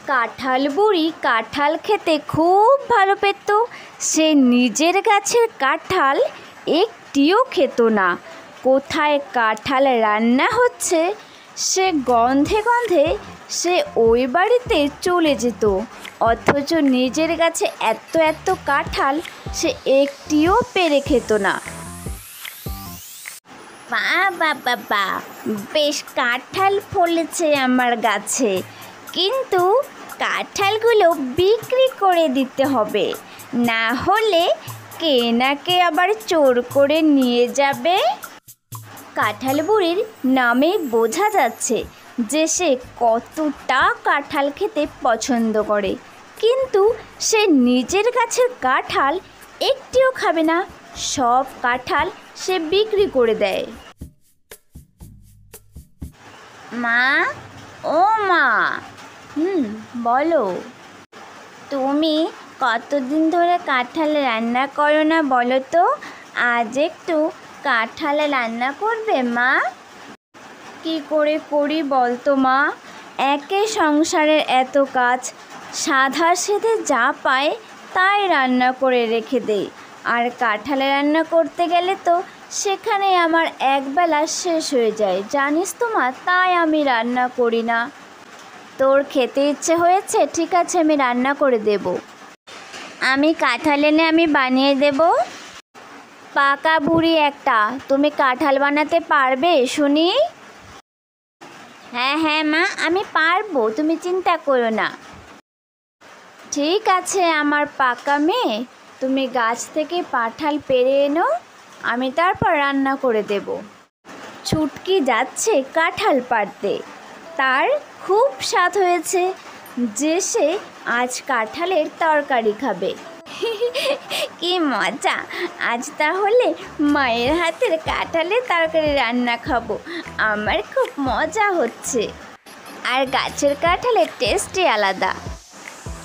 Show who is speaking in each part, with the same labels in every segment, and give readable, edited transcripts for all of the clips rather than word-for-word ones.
Speaker 1: কাঁঠাল বুড়ি কাঁঠাল খেতে খুব ভালো পেত। সে নিজের গাছের কাঁঠাল একটিও খেত না। কোথায় কাঁঠাল রান্না হচ্ছে সে গন্ধে গন্ধে সে ওই বাড়িতে চলে যেত, অথচ নিজের গাছে এত এত কাঁঠাল সে একটিও পেরে খেত না। বাবা বাবা, বেশ কাঁঠাল ফলেছে আমার গাছে, কিন্তু কাঁঠালগুলো বিক্রি করে দিতে হবে, না হলে কে না কে আবার চোর করে নিয়ে যাবে। কাঁঠাল বুড়ির নামে বোঝা যাচ্ছে যে সে কতটা কাঁঠাল খেতে পছন্দ করে, কিন্তু সে নিজের গাছের কাঁঠাল একটিও খাবে না, সব কাঁঠাল সে বিক্রি করে দেয়। মা, ও মা। বলো। তুমি কতদিন ধরে কাঁঠাল রান্না করো না বলো তো? আজ একটু কাঁঠাল রান্না করবে মা? কি করে করি বলতো মা? একে সংসারের এত কাজ, সাধা সেধে যা পায় তাই রান্না করে রেখে দেই, আর কাঁঠাল রান্না করতে গেলে তো সেখানে আমার একবেলা শেষ হয়ে যায় জানিস তো মা, তাই আমি রান্না করি না। তোর খেতে ইচ্ছে হয়েছে, ঠিক আছে আমি রান্না করে দেব। আমি কাঁঠাল এনে আমি বানিয়ে দেব। পাকা বুড়ি একটা, তুমি কাঁঠাল বানাতে পারবে শুনি? হ্যাঁ হ্যাঁ মা, আমি পারবো, তুমি চিন্তা করো না। ঠিক আছে আমার পাকা মেয়ে, তুমি গাছ থেকে কাঁঠাল পেড়ে এনো, আমি তারপর রান্না করে দেব। ছুটকি যাচ্ছে কাঁঠাল পাড়তে, তার খুব স্বাদ হয়েছে যে সে আজ কাঁঠালের তরকারি খাবে। কি মজা, আজ তাহলে মায়ের হাতের কাঁঠালের তরকারি রান্না খাবো, আমার খুব মজা হচ্ছে। আর গাছের কাঁঠালের টেস্টই আলাদা।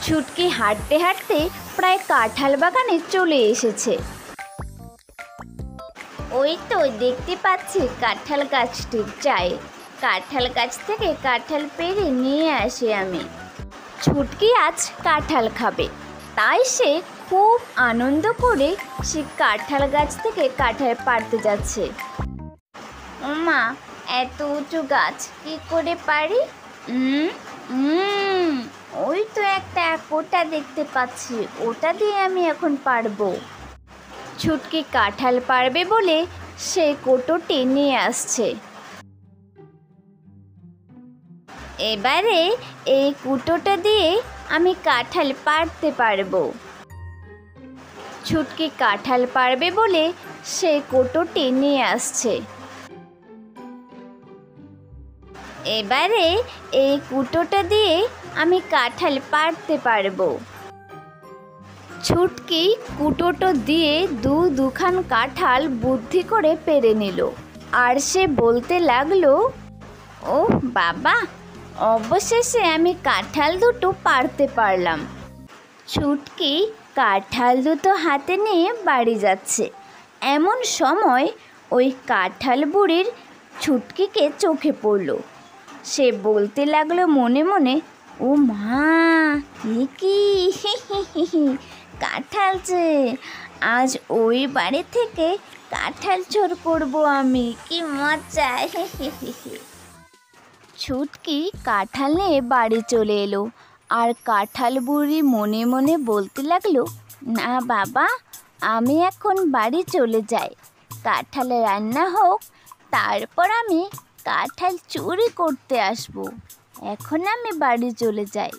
Speaker 1: ছুটকি হাঁটতে হাঁটতে প্রায় কাঁঠাল বাগানে চলে এসেছে। ওই তো দেখতে পাচ্ছি কাঁঠাল গাছটি, চাই কাঁঠাল গাছ থেকে কাঁঠাল পেড়ে নিয়ে আসি আমি। ছুটকি আজ কাঁঠাল খাবে, তাই সে খুব আনন্দ করে সে কাঁঠাল গাছ থেকে কাঁঠাল পাড়তে যাচ্ছে। ওমা, এত উঁচু গাছ কি করে পারি? ওই তো একটা কোটা দেখতে পাচ্ছি, ওটা দিয়ে আমি এখন পারবো। ছুটকি কাঁঠাল পারবে বলে সে কোটোটি নিয়ে আসছে। এবারে এই কুটোটা দিয়ে আমি কাঁঠাল পাড়তে পারবো। ছুটকি কাঁঠাল পারবে বলে সে কোটোটি নিয়ে আসছে। এবারে এই কুটোটা দিয়ে আমি কাঁঠাল পাড়তে পারবো। ছুটকি কুটোটো দিয়ে দুখান কাঁঠাল বুদ্ধি করে পেরে নিল, আর সে বলতে লাগলো, ও বাবা, অবশেষে আমি কাঁঠাল দুটো পাড়তে পারলাম। ছুটকি কাঁঠাল দুটো হাতে নিয়ে বাড়ি যাচ্ছে, এমন সময় ওই কাঁঠাল বুড়ির ছুটকিকে চোখে পড়ল। সে বলতে লাগলো মনে মনে, ও মা, এ কি কাঁঠাল যে, আজ ওই বাড়ি থেকে কাঁঠাল চোর করবো আমি, কি মজা। ছুটকি কাঁঠাল নিয়ে বাড়ি চলে এলো, আর কাঁঠাল বুড়ি মনে মনে বলতে লাগলো, না বাবা, আমি এখন বাড়ি চলে যাই, কাঁঠাল রান্না হোক, তারপর আমি কাঁঠাল চুরি করতে আসবো, এখন আমি বাড়ি চলে যাই।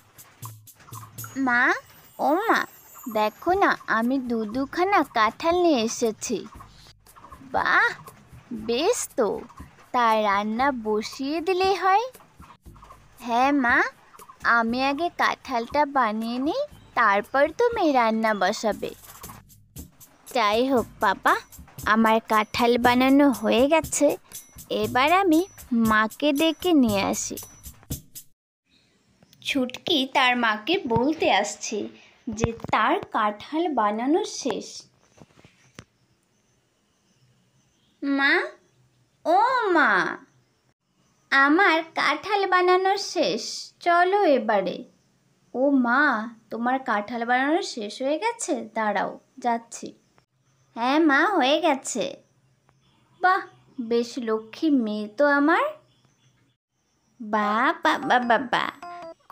Speaker 1: মা, ও মা, দেখো না আমি দুখানা কাঁঠাল নিয়ে এসেছি। বাহ, বেশ তো, তাই রান্না বসিয়ে দিলেই হয়। হ্যাঁ মা, আমি আগে কাঁঠালটা বানিয়ে নিই, তারপর তুমি রান্না বসাবে। যাই হোক বাবা, আমার কাঁঠাল বানানো হয়ে গেছে, এবার আমি মাকে ডেকে নিয়ে আসি। ছুটকি তার মাকে বলতে আসছে যে তার কাঁঠাল বানানো শেষ। মা, ও মা, আমার কাঁঠাল বানানো শেষ, চলো এবারে। ও মা, তোমার কাঁঠাল বানানো শেষ হয়ে গেছে? দাঁড়াও, যাচ্ছি। হ্যাঁ মা, হয়ে গেছে। বাহ, বেশ লক্ষ্মী মেয়ে তো আমার। বাবা বাবা বাবা,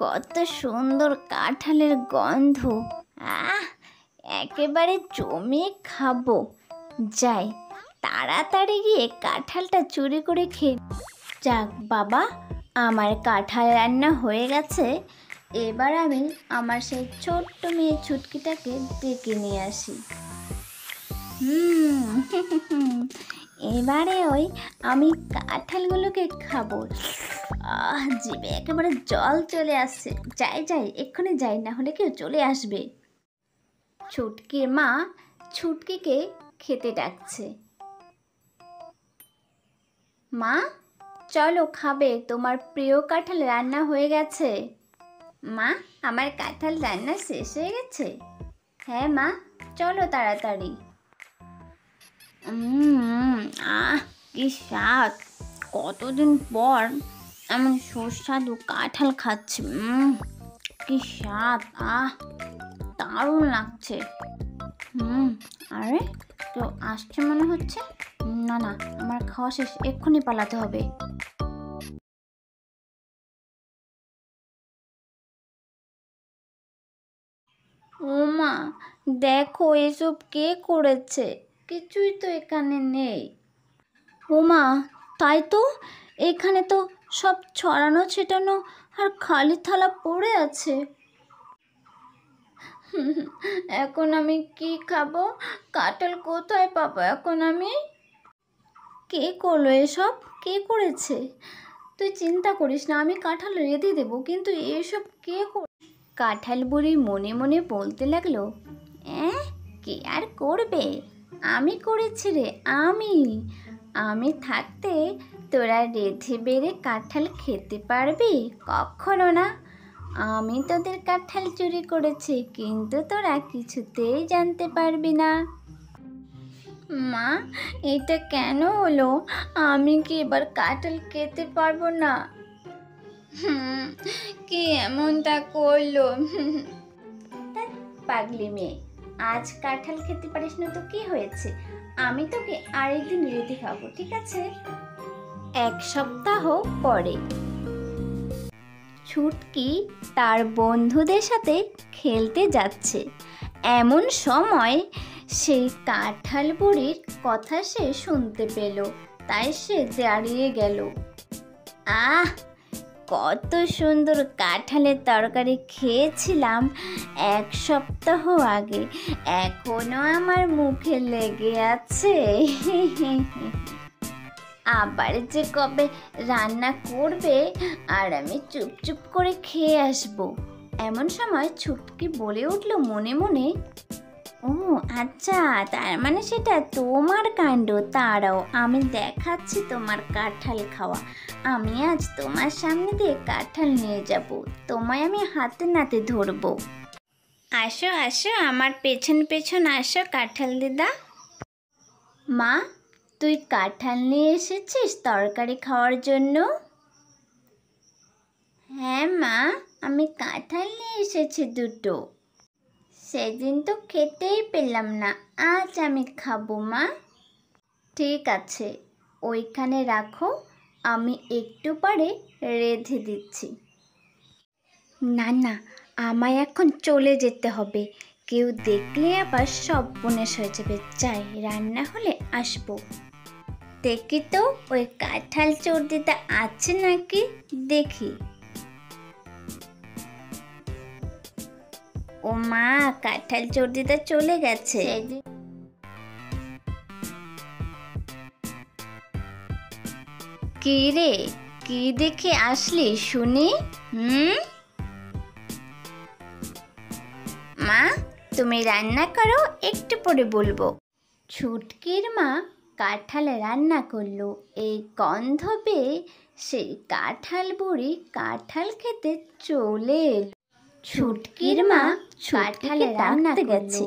Speaker 1: কত সুন্দর কাঁঠালের গন্ধ! আহ, একেবারে জমিয়ে খাবো। যাই, তাড়াতাড়ি গিয়ে কাঁঠালটা চুরি করে খেয়ে। যাক বাবা, আমার কাঁঠাল রান্না হয়ে গেছে। এবার আমি আমার সেই ছোট্ট মেয়ে ছুটকিটাকে ডেকে নিয়ে আসি। এবারে ওই আমি কাঁঠালগুলোকে খাবো। জিভে একেবারে জল চলে আসছে। যাই যাই, এক্ষুনি যাই, না হলে কেউ চলে আসবে। ছুটকির মা ছুটকিকে খেতে ডাকছে। মা, চলো খাবে, তোমার প্রিয় কাঁঠাল রান্না হয়ে গেছে। মা, আমার কাঁঠাল রান্না শেষ হয়ে গেছে? হ্যাঁ মা, চলো তাড়াতাড়ি। কি স্বাদ! কতদিন পর এমন সুস্বাদু কাঁঠাল খাচ্ছি। কি স্বাদ! দারুণ লাগছে। আরে, তো আসছে মনে হচ্ছে। না না, আমার খাওয়া শেষ, এক্ষুনি পালাতে হবে। ও মা, দেখো এসব কে করেছে? কিছুই তো এখানে নেই। ও মা, তাই তো, এখানে তো সব ছড়ানো ছিটানো আর খালি থালা পড়ে আছে। এখন আমি কি খাবো? কাঁঠাল কোথায় পাবো এখন আমি? কে করলো এসব? কে করেছে? তুই চিন্তা করিস না, আমি কাঁঠাল রেঁধে দেবো, কিন্তু এসব কে? কাঁঠাল বুড়ি মনে মনে বলতে লাগলো, কে আর করবে? আমি করেছি রে, আমি থাকতে তোরা রেঁধে বেড়ে কাঁঠাল খেতে পারবি? কখনো না। আমি তোদের কাঁঠাল চুরি করেছি, কিন্তু তোরা কিছুতেই জানতে পারবি না। মা, এটা কেন হলো? আমি কি এবার কাঁঠাল খেতে পারবো না? কি এমনটা করলো? পাগলি মেয়ে, আজ কাঁঠাল খেতে পারিস না তো কি হয়েছে? আমি তোকে আরেকদিন রেঁধে খাবো, ঠিক আছে? এক সপ্তাহ পরে ছুটকি তার বন্ধুদের সাথে খেলতে যাচ্ছে। এমন সময় সেই কাঁঠাল বুড়ির কথা সে শুনতে পেল, তাই সে দাঁড়িয়ে গেল। কত সুন্দর কাঁঠালের তরকারি খেয়েছিলাম এক সপ্তাহ আগে, এখনো আমার মুখে লেগে আছে। আবার যে কবে রান্না করবে আর আমি চুপচুপ করে খেয়ে আসবো। এমন সময় ছুটকি বলে উঠল মনে মনে, ও আচ্ছা, তার মানে সেটা তোমার কাণ্ড। দাঁড়াও, আমি দেখাচ্ছি তোমার কাঁঠাল খাওয়া। আমি আজ তোমার সামনে দিয়ে কাঁঠাল নিয়ে যাব, তোমায় আমি হাতে নাতে ধরবো। আসো আসো, আমার পেছন পেছন আসো কাঁঠাল দিদা। মা, তুই কাঁঠাল নিয়ে এসেছিস তরকারি খাওয়ার জন্য? হ্যাঁ মা, আমি কাঁঠাল নিয়ে এসেছি দুটো। সেদিন তো খেতেই পেলাম না, আজ আমি খাবো মা। ঠিক আছে, ওইখানে রাখো, আমি একটু পরে রেঁধে দিচ্ছি। না না, আমায় এখন চলে যেতে হবে, কেউ দেখলে আবার সর্বনাশ হয়ে যাবে। যাই, রান্না হলে আসবো। দেখি তো ওই কাঁঠাল চর্দিটা আছে নাকি, দেখি। ও মা, কাঁঠাল চর্দিটা চলে গেছে। কি রে, কি দেখে আসলি শুনি? মা, তুমি রান্না করো, একটু পরে বলবো। ছুটকির মা কাঁঠাল রান্না করলো। এই গন্ধ পেয়ে সেই কাঁঠাল বুড়ি কাঁঠাল খেতে চলে এলো। ছুটকির মা কাঁঠাল রান্না গেছে,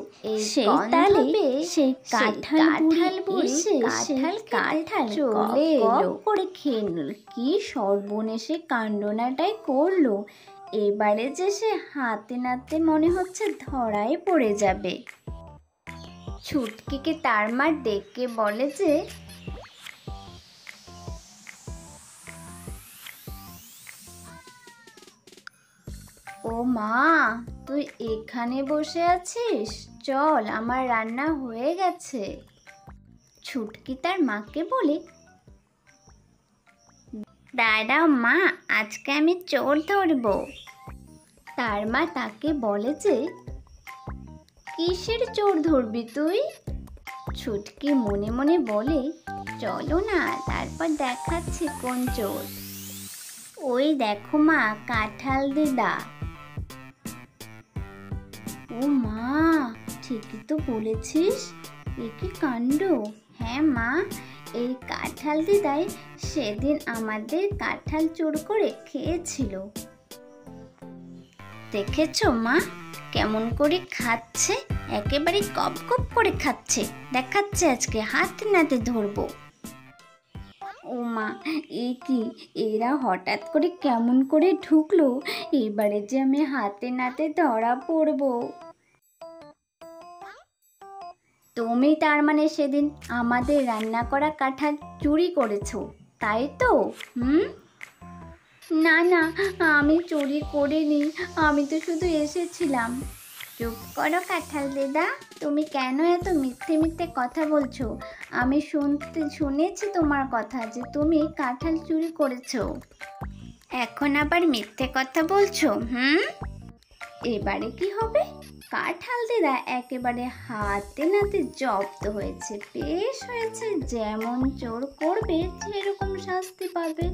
Speaker 1: সেই তালে সেই কাঁঠাল বুড়ি কাঁঠাল চলে এলো করে খেয়ে নিল। কি সর্বনেশে কাণ্ডনাটাই করলো! এবারে যে সে হাতে নাতে মনে হচ্ছে ধরাই পড়ে যাবে। ছুটকিকে তার মা ডেকে বলে যে, ও মা, তুই এখানে বসে আছিস? চল, আমার রান্না হয়ে গেছে। ছুটকি তার মাকে বলে, দাঁড়াও মা, আজকে আমি চোর ধরবো। তার মা তাকে বলে যে, কিসের চোর ধরবি তুই? ছুটকি মনে মনে বলে, চলো না, তারপর দেখাচ্ছি কোন চোর। ওই দেখো মা, কাঁঠাল দিদা। ও মা, ঠিকই তো বলেছিস, এ কি কাণ্ড! হ্যাঁ মা, এই কাঁঠাল দিদাই সেদিন আমাদের কাঁঠাল চোর করে খেয়েছিল। দেখেছো মা, কেমন করে খাচ্ছে, একেবারে গপ গপ করে খাচ্ছে। দেখাচ্ছে আজকে হাতে নাতে ধরবো। ও মা, এ কি, এরা হঠাৎ করে কেমন করে ঢুকলো? এবারে যে আমি হাতে নাতে ধরা পড়বো। তুমি তার মানে সেদিন আমাদের রান্না করা কাঁঠাল চুরি করেছো, তাই তো? না না, আমি চুরি করিনি, আমি তো শুধু এসেছিলাম। চুপ করো কাঁঠাল দিদা, তুমি কেন এত মিথ্যে মিথ্যে কথা বলছো? আমি শুনেছি তোমার কথা যে তুমি কাঁঠাল চুরি করেছো। এখন আবার মিথ্যে কথা বলছো? এবারে কি হবে? কাঁঠাল দিদা একেবারে হাতে নাতে জব্দ হয়েছে, বেশ হয়েছে, যেমন চোর করবে সেরকম শাস্তি পাবে।